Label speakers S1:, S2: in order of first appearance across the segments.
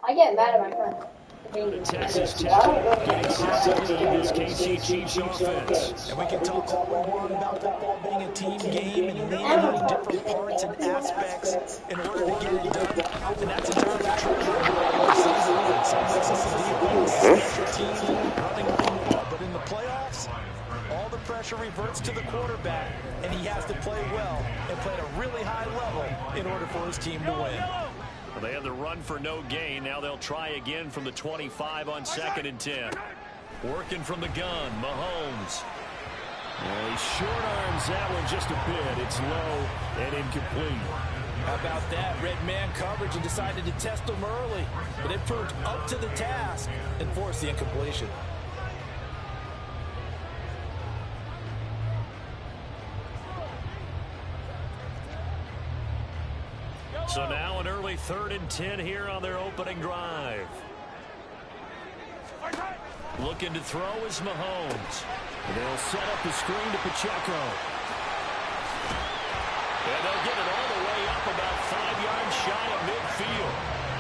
S1: I get mad at my friends.
S2: The Texas Tech getting set to lead this KC Chiefs offense.
S3: And we can talk all we want about football being a team game and leaning on different parts and aspects in order to get it done. And that's entirely true in the regular season. In some ways, it's the defense, special teams, running the ball. But in the playoffs, all the pressure reverts to the quarterback, and he has to play well and play at a really high level in order for his team to win.
S2: Well, they had the run for no gain. Now they'll try again from the 25 on 2nd and 10. Working from the gun, Mahomes. Well, he short arms that one just a bit. It's low and incomplete.
S3: How about that? Red man coverage and decided to test him early. But it proved up to the task and forced the incompletion.
S2: So now an early 3rd and 10 here on their opening drive. Looking to throw is Mahomes. They'll set up the screen to Pacheco. And they'll get it all the way up about 5 yards shy of midfield.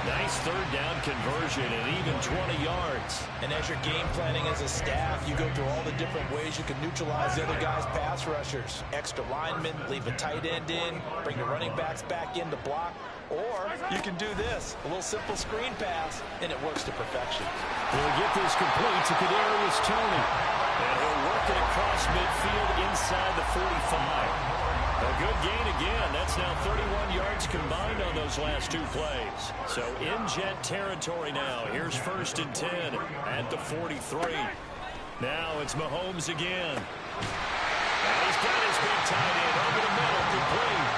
S2: Nice 3rd down conversion and even 20 yards.
S3: And as you're game planning as a staff, you go through all the different ways you can neutralize the other guy's pass rushers. Extra linemen, leave a tight end in, bring the running backs back in to block. Or you can do this, a little simple screen pass, and it works to perfection.
S2: He'll get this complete to Kadarius Toney. And he'll work it across midfield inside the 45. A good gain again. That's now 31 yards combined on those last 2 plays. So in jet territory now. Here's 1st and 10 at the 43. Now it's Mahomes again. And he's got his big tight end over the middle, complete.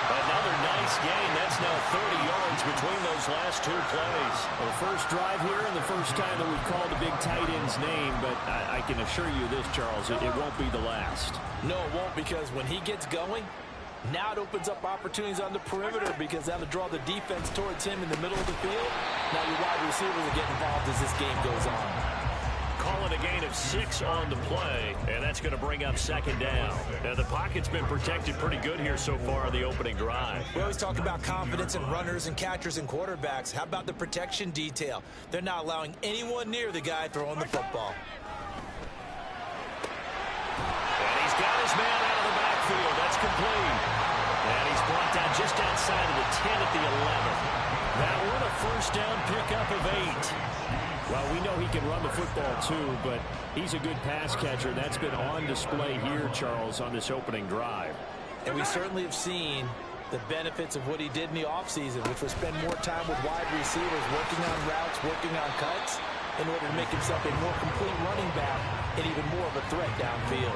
S2: Another nice gain. That's now 30 yards between those last 2 plays.
S4: Well, first drive here and the first time that we've called the big tight end's name, but I can assure you this, Charles, it won't be the last.
S3: No, it won't, because when he gets going, now it opens up opportunities on the perimeter because that'll draw the defense towards him in the middle of the field. Now your wide receivers will get involved as this game goes on.
S2: Call it a gain of 6 on the play, and that's going to bring up 2nd down. Now, the pocket's been protected pretty good here so far on the opening drive.
S3: We always talk about confidence in runners and catchers and quarterbacks. How about the protection detail? They're not allowing anyone near the guy throwing the football.
S2: And he's got his man out of the backfield. That's complete. And he's brought down just outside of the 10 at the 11. That one a 1st down pickup of 8.
S4: Well, we know he can run the football, too, but he's a good pass catcher. That's been on display here, Charles, on this opening drive.
S3: And we certainly have seen the benefits of what he did in the offseason, which was spend more time with wide receivers, working on routes, working on cuts, in order to make himself a more complete running back and even more of a threat downfield.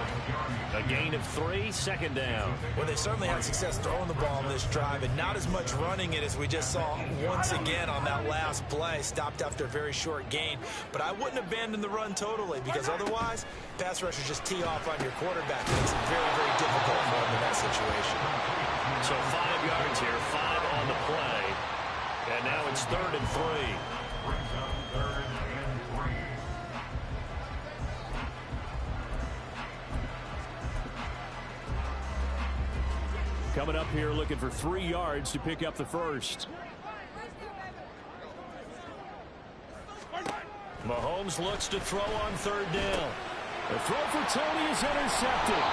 S2: A gain of 3, 2nd down.
S3: Well, they certainly had success throwing the ball on this drive and not as much running it as we just saw once again on that last play. Stopped after a very short gain. But I wouldn't abandon the run totally, because otherwise, pass rushers just tee off on your quarterback. It makes it very, very difficult for him in that situation.
S2: So 5 yards here, 5 on the play. And now it's 3rd and 3.
S4: Coming up here looking for 3 yards to pick up the first.
S2: Mahomes looks to throw on 3rd down.
S4: The throw for Toney is intercepted.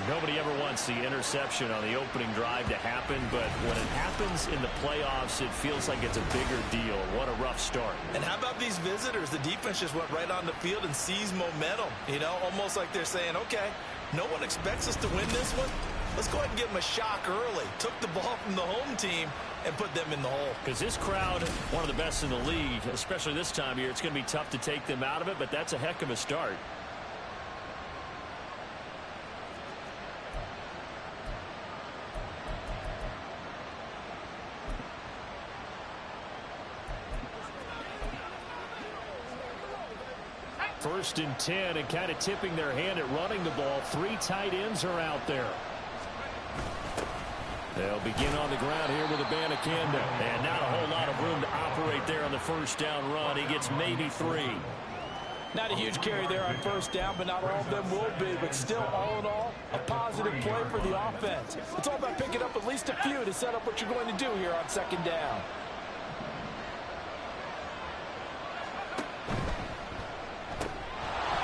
S2: Nobody ever wants the interception on the opening drive to happen, but when it happens in the playoffs, it feels like it's a bigger deal. What a rough start.
S3: And how about these visitors? The defense just went right on the field and seized momentum. You know, almost like they're saying, okay, no one expects us to win this one. Let's go ahead and give them a shock early. Took the ball from the home team and put them in the hole.
S2: Because this crowd, one of the best in the league, especially this time of year, it's going to be tough to take them out of it, but that's a heck of a start. First and 10, and kind of tipping their hand at running the ball. 3 tight ends are out there. They'll begin on the ground here with Abanikanda. And not a whole lot of room to operate there on the 1st down run. He gets maybe 3.
S3: Not a huge carry there on first down, but not all of them will be. But still, all in all, a positive play for the offense. It's all about picking up at least a few to set up what you're going to do here on second down.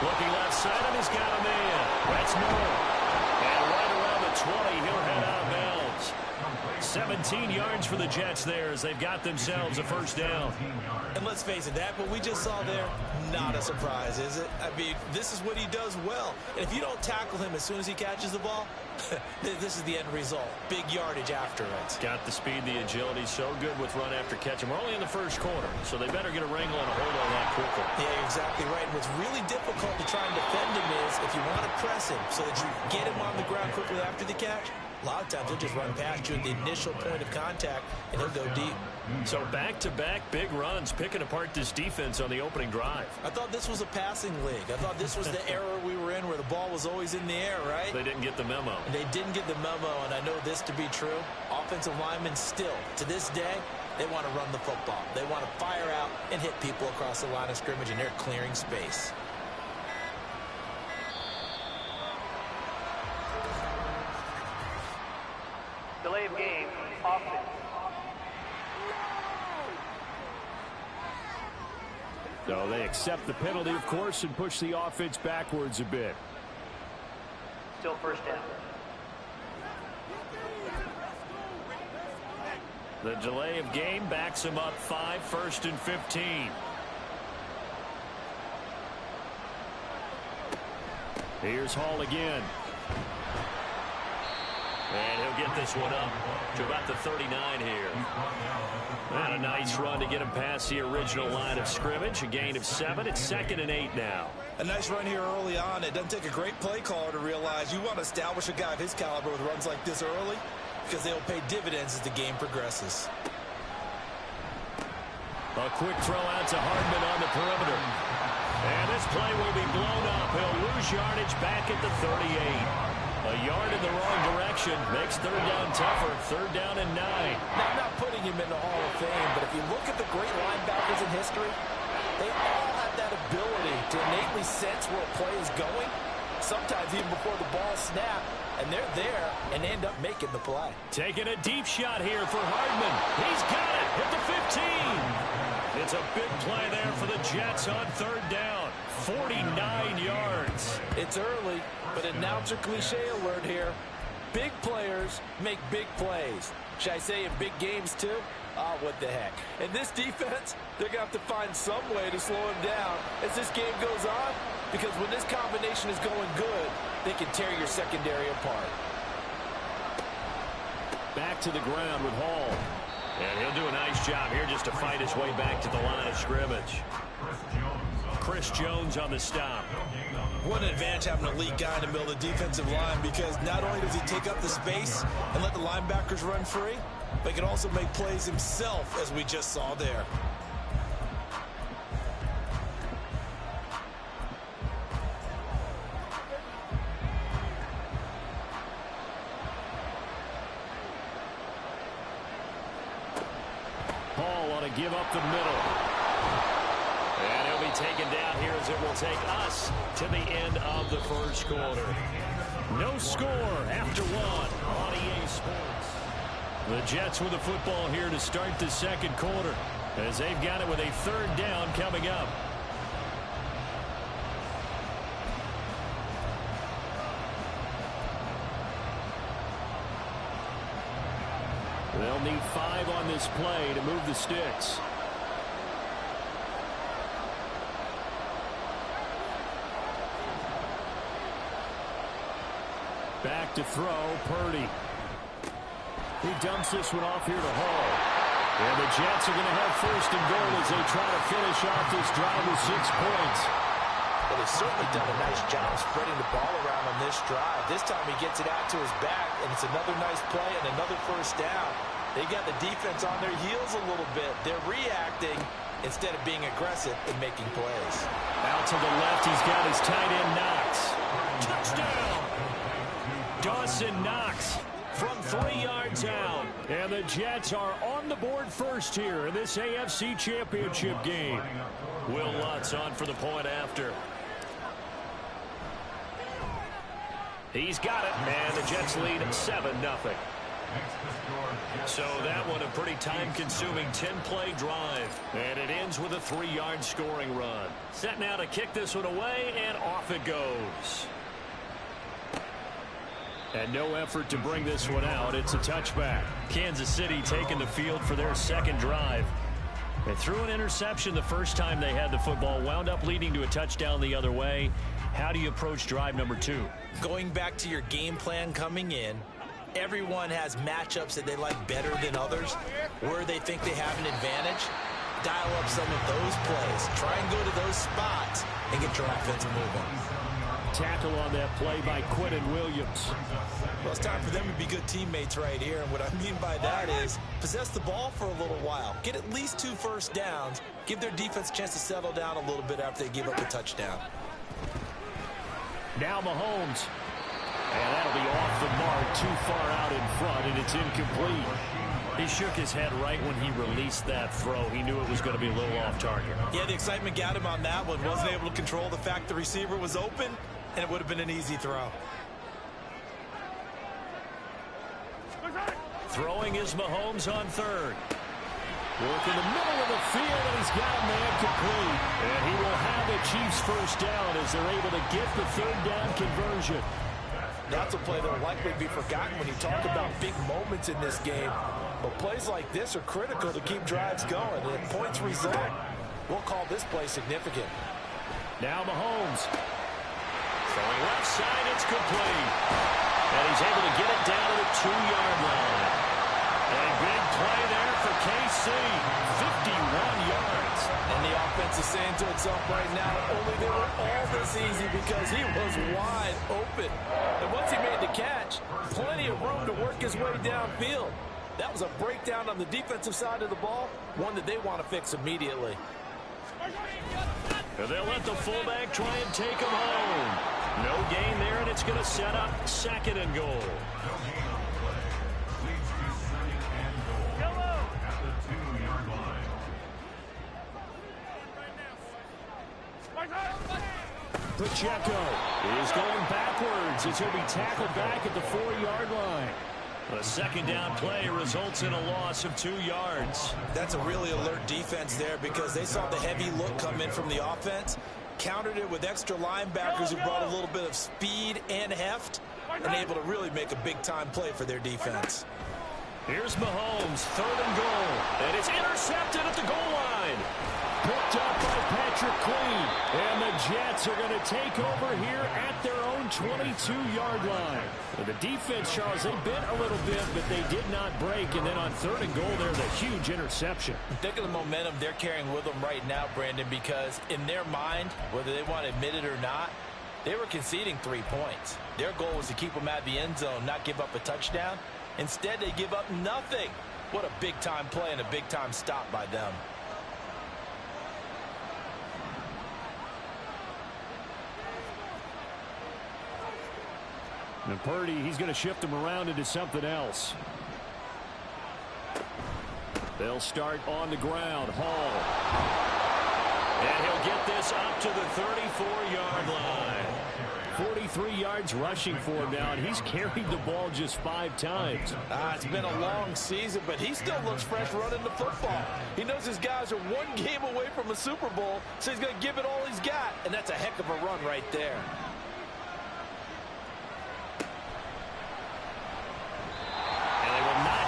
S2: Looking left side, and he's got a man. That's Moore. And right around the 20, he'll head out of bounds. 17 yards for the Jets there as they've got themselves a first down.
S3: And let's face it, that what we just saw there, not a surprise, is it? I mean, this is what he does well. And if you don't tackle him as soon as he catches the ball, this is the end result. Big yardage after it.
S2: Got the speed, the agility, so good with run after catch. And we're only in the first quarter, so they better get a wrangle and a hold on that quickly.
S3: Yeah, exactly right. And what's really difficult to try and defend him is if you want to press him so that you get him on the ground quickly after the catch, a lot of times he'll just run past you at the initial point of contact, and he'll go deep.
S2: So back-to-back big runs, picking apart this defense on the opening drive.
S3: I thought this was a passing league. I thought this was the era we were in where the ball was always in the air, right?
S2: They didn't get the memo.
S3: And they didn't get the memo, and I know this to be true. Offensive linemen still, to this day, they want to run the football. They want to fire out and hit people across the line of scrimmage, and they're clearing space.
S1: Delay of game, offense.
S4: So they accept the penalty, of course, and push the offense backwards a bit.
S1: Still first down.
S2: The delay of game backs him up 5, 1st and 15.
S4: Here's Hall again.
S2: And he'll get this one up to about the 39 here. And a nice run to get him past the original line of scrimmage. A gain of 7. It's 2nd and 8 now.
S3: A nice run here early on. It doesn't take a great play caller to realize you want to establish a guy of his caliber with runs like this early because they'll pay dividends as the game progresses.
S2: A quick throw out to Hardman on the perimeter. And this play will be blown up. He'll lose yardage back at the 38. A yard in the wrong direction makes third down tougher. 3rd down and 9.
S3: Now, I'm not putting him in the Hall of Fame, but if you look at the great linebackers in history, they all have that ability to innately sense where a play is going, sometimes even before the ball snaps, and they're there and end up making the play.
S2: Taking a deep shot here for Hardman. He's got it at the 15. It's a big play there for the Jets on 3rd down. 49 yards.
S3: It's early, but announcer cliche alert here. Big players make big plays. Should I say in big games too? Ah, what the heck. And this defense, they're going to have to find some way to slow him down as this game goes on, because when this combination is going good, they can tear your secondary apart.
S4: Back to the ground with Hall.
S2: And he'll do a nice job here just to fight his way back to the line of scrimmage. Chris Jones on the stop.
S3: What an advantage having an elite guy in the middle of the defensive line, because not only does he take up the space and let the linebackers run free, but he can also make plays himself, as we just saw there.
S2: Hall on a give up the middle. And he'll be taken down here as it will take us to the end of the first quarter. No score after 1 on EA Sports. The Jets with the football here to start the second quarter as they've got it with a 3rd down coming up.
S4: They'll need 5 on this play to move the sticks. Back to throw, Purdy. He dumps this one off here to Hall. And the Jets are going to have 1st and goal as they try to finish off this drive with 6 points.
S3: Well, they've certainly done a nice job spreading the ball around on this drive. This time he gets it out to his back, and it's another nice play and another 1st down. They got the defense on their heels a little bit. They're reacting instead of being aggressive and making plays.
S2: Out to the left, he's got his tight end Knox. Touchdown! Dawson Knox from 3 yards out.
S4: And the Jets are on the board first here in this AFC Championship game.
S2: Will Lutz on for the point after. He's got it, and the Jets lead 7-0. So that one a pretty time-consuming 10-play drive. And it ends with a 3-yard scoring run. Set now to kick this one away, and off it goes.
S4: And no effort to bring this one out. It's a touchback.
S2: Kansas City taking the field for their second drive. They threw an interception the first time they had the football, wound up leading to a touchdown the other way. How do you approach drive number 2?
S3: Going back to your game plan coming in, everyone has matchups that they like better than others, where they think they have an advantage. Dial up some of those plays. Try and go to those spots and get your offense moving.
S4: Tackle on that play by Quentin Williams.
S3: Well, it's time for them to be good teammates right here. And what I mean by that is possess the ball for a little while. Get at least 2 first downs. Give their defense a chance to settle down a little bit after they give up a touchdown.
S4: Now Mahomes. And that'll be off the mark, too far out in front, and it's incomplete.
S2: He shook his head right when he released that throw. He knew it was going to be a little off target.
S3: Yeah, the excitement got him on that one. Wasn't able to control the fact the receiver was open, and it would have been an easy throw.
S2: Throwing is Mahomes on third.
S4: Work in the middle of the field, and he's got a man complete. And he will have the Chiefs first down as they're able to get the third down conversion.
S3: That's a play that will likely be forgotten when you talk about big moments in this game. But plays like this are critical to keep drives going. And if points result, we'll call this play significant.
S4: Now Mahomes.
S2: Throwing left side, it's complete. And he's able to get it down to the 2-yard line. A big play there for KC. 51 yards.
S3: And the offense is saying to itself right now, only they were all this easy because he was wide open. And once he made the catch, plenty of room to work his way downfield. That was a breakdown on the defensive side of the ball, one that they want to fix immediately.
S2: And they'll let the fullback try and take him home. No gain there, and it's going to set up 2nd and goal.
S4: Pacheco is going backwards as he'll be tackled back at the 4-yard line.
S2: A 2nd down play results in a loss of 2 yards.
S3: That's a really alert defense there because they saw the heavy look come in from the offense, countered it with extra linebackers who brought a little bit of speed and heft, and able to really make a big-time play for their defense.
S2: Here's Mahomes, 3rd and goal, and it's intercepted at the goal line.
S4: Picked up by Patrick Queen. And the Jets are going to take over here at their own 22-yard line. And the defense, Charles, they bent a little bit, but they did not break. And then on 3rd and goal, there's a huge interception.
S3: Think of the momentum they're carrying with them right now, Brandon, because in their mind, whether they want to admit it or not, they were conceding 3 points. Their goal was to keep them out of the end zone, not give up a touchdown. Instead, they give up nothing. What a big-time play and a big-time stop by them.
S4: And Purdy, he's going to shift him around into something else. They'll start on the ground. Hall.
S2: And he'll get this up to the 34-yard line.
S4: 43 yards rushing for him now, and he's carried the ball just 5 times.
S3: It's been a long season, but he still looks fresh running the football. He knows his guys are 1 game away from a Super Bowl, so he's going to give it all he's got, and that's a heck of a run right there.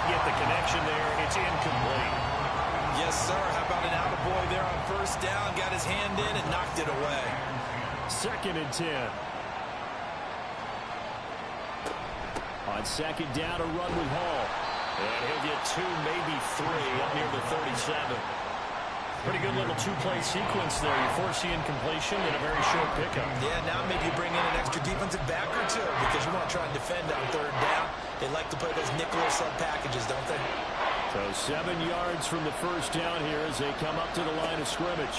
S2: Get the connection there. It's incomplete.
S3: Yes, sir. How about an attaboy there on 1st down? Got his hand in and knocked it away.
S4: 2nd and 10. On 2nd down, a run with Hall.
S2: And he'll get 2, maybe 3 up near the 37. Pretty good little 2-play sequence there. You force the incompletion and a very short pickup.
S3: Yeah, now maybe you bring in an extra defensive back or 2 because you want to try and defend on 3rd down. They like to play those nickel or sub packages, don't they?
S4: So 7 yards from the 1st down here as they come up to the line of scrimmage.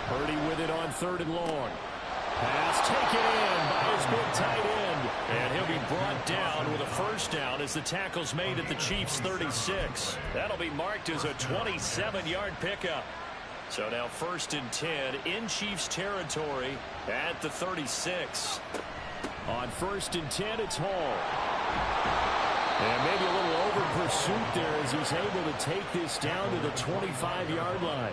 S4: Purdy with it on 3rd and long. Pass taken in by his big tight end.
S2: And he'll be brought down with a first down as the tackle's made at the Chiefs' 36. That'll be marked as a 27-yard pickup. So now 1st and 10 in Chiefs territory at the 36.
S4: On 1st and 10, it's Hall. And maybe a little over pursuit there as he's able to take this down to the 25-yard line.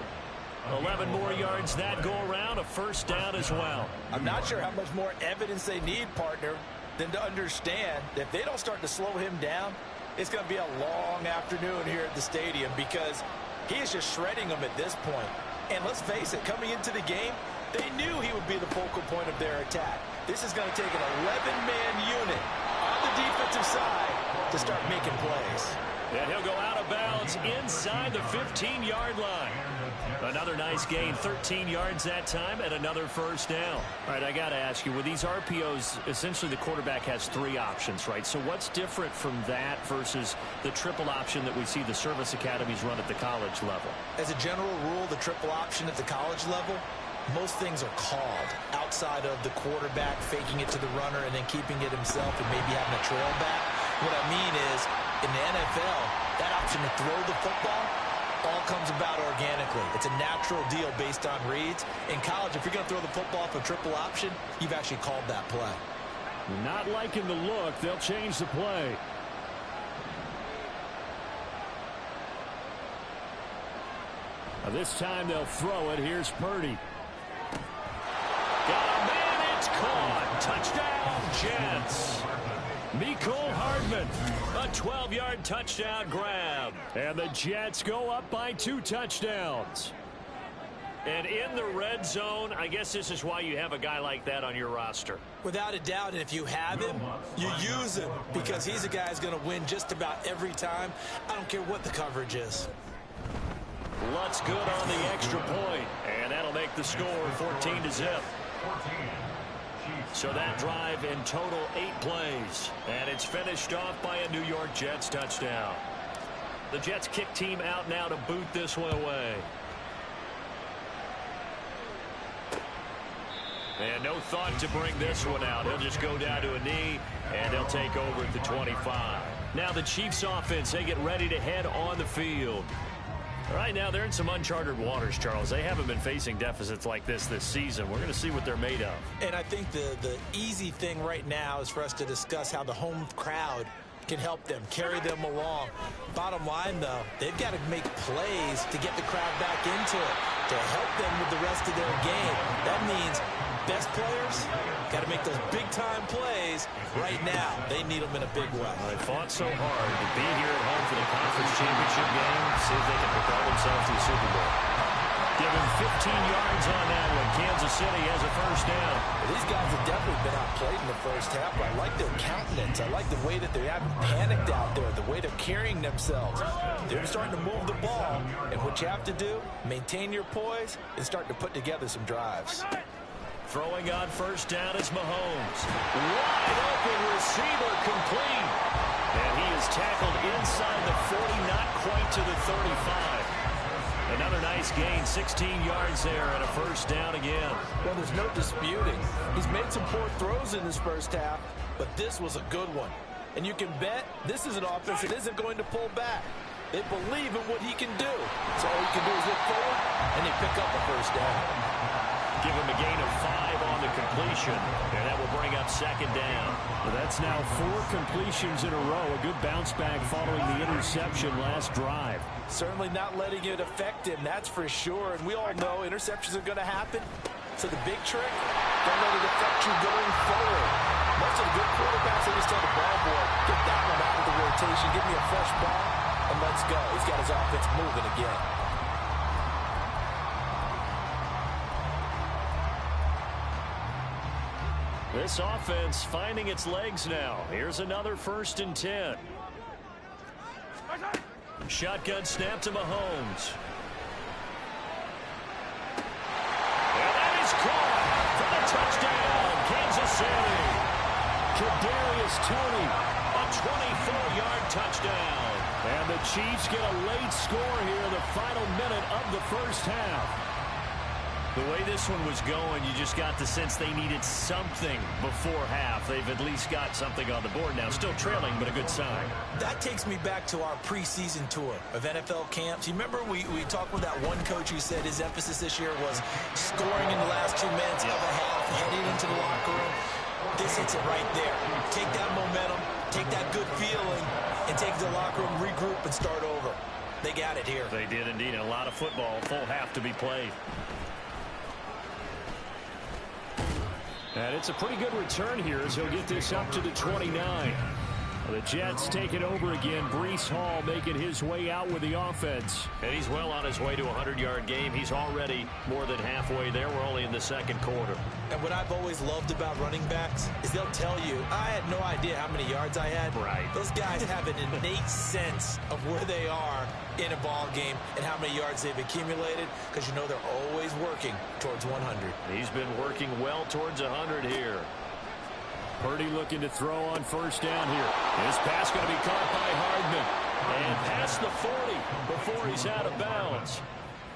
S2: 11 more yards that go around, a first down as well.
S3: I'm not sure how much more evidence they need, partner, than to understand that if they don't start to slow him down, it's going to be a long afternoon here at the stadium because he is just shredding them at this point. And let's face it, coming into the game, they knew he would be the focal point of their attack. This is going to take an 11-man unit on the defensive side to start making plays.
S2: And he'll go out of bounds inside the 15-yard line. Another nice gain, 13 yards that time, and another first down. All right, I got to ask you, with these RPOs, essentially the quarterback has 3 options, right? So what's different from that versus the triple option that we see the service academies run at the college level?
S3: As a general rule, the triple option at the college level, most things are called outside of the quarterback faking it to the runner and then keeping it himself and maybe having a trail back. What I mean is, in the NFL, that option to throw the football all comes about organically. It's a natural deal based on reads. In college, if you're going to throw the football for triple option, you've actually called that play.
S4: Not liking the look. They'll change the play. This time they'll throw it. Here's Purdy.
S2: Got a man, it's caught. Touchdown, Jets.
S4: Mecole Hardman,
S2: a 12-yard touchdown grab.
S4: And the Jets go up by 2 touchdowns.
S2: And in the red zone, I guess this is why you have a guy like that on your roster.
S3: Without a doubt, and if you have him, you use him because he's a guy who's going to win just about every time. I don't care what the coverage is.
S2: Lutz good on the extra point, and that'll make the score 14-0. So that drive in total 8 plays, and it's finished off by a New York Jets touchdown. The Jets kick team out now to boot this one away. And no thought to bring this one out. He'll just go down to a knee, and they'll take over at the 25. Now the Chiefs offense, they get ready to head on the field. Right now, they're in some uncharted waters, Charles. They haven't been facing deficits like this season. We're going to see what they're made of.
S3: And I think the easy thing right now is for us to discuss how the home crowd can help them, carry them along. Bottom line, though, they've got to make plays to get the crowd back into it, to help them with the rest of their game. That means best players got to make those big-time plays right now. They need them in a big way.
S2: They fought so hard to be here at home for the conference championship game. See if they can propel themselves to the Super Bowl. Give him 15 yards on that one. Kansas City has a first down.
S3: Well, these guys have definitely been outplayed in the first half. I like their countenance. I like the way that they haven't panicked out there, the way they're carrying themselves. They're starting to move the ball. And what you have to do, maintain your poise and start to put together some drives.
S2: Throwing on first down is Mahomes. Wide open receiver complete. And he is tackled inside the 40, not quite to the 35. Another nice gain, 16 yards there and a first down again.
S3: Well, there's no disputing. He's made some poor throws in his first half, but this was a good one. And you can bet this is an offense that isn't going to pull back. They believe in what he can do. So all he can do is look forward, and they pick up a first down.
S2: Give him a gain of 5 on the completion, and that will bring up second down.
S4: Well, that's now 4 completions in a row. A good bounce back following the interception last drive.
S3: Certainly not letting it affect him, that's for sure. And we all know interceptions are going to happen. So the big trick, don't let it affect you going forward. Most of the good quarterbacks, they just tell the ball boy, get that one out of the rotation, give me a fresh ball, and let's go. He's got his offense moving again.
S2: This offense finding its legs now. Here's another 1st and 10. Shotgun snap to Mahomes. And that is caught for the touchdown, Kansas City.
S4: Kadarius Toney,
S2: a 24-yard touchdown.
S4: And the Chiefs get a late score here, the final minute of the first half.
S2: The way this one was going, you just got the sense they needed something before half. They've at least got something on the board now. Still trailing, but a good sign.
S3: That takes me back to our preseason tour of NFL camps. You remember we talked with that one coach who said his emphasis this year was scoring in the last 2 minutes of a half, heading into the locker room. This hits it right there. Take that momentum, take that good feeling, and take it to the locker room, regroup, and start over. They got it here.
S2: They did indeed. A lot of football, full half to be played.
S4: And it's a pretty good return here as he'll get this up to the 29. The Jets take it over again. Breece Hall making his way out with the offense.
S2: And he's well on his way to a 100-yard game. He's already more than halfway there. We're only in the second quarter.
S3: And what I've always loved about running backs is they'll tell you, I had no idea how many yards I had.
S2: Right.
S3: Those guys have an innate sense of where they are in a ball game and how many yards they've accumulated, because you know they're always working towards 100.
S2: He's been working well towards 100 here.
S4: Purdy looking to throw on first down here. His pass going to be caught by Hardman.
S2: And past the 40 before he's out of bounds.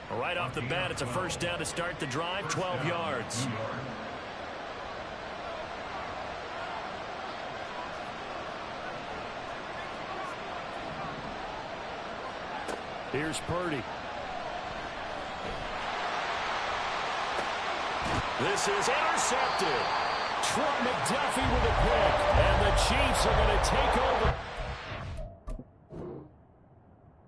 S2: Right off the bat, it's a first down to start the drive, 12 yards.
S4: Here's Purdy.
S2: This is intercepted.
S4: Trent McDuffie with a pick. And the Chiefs are going to take over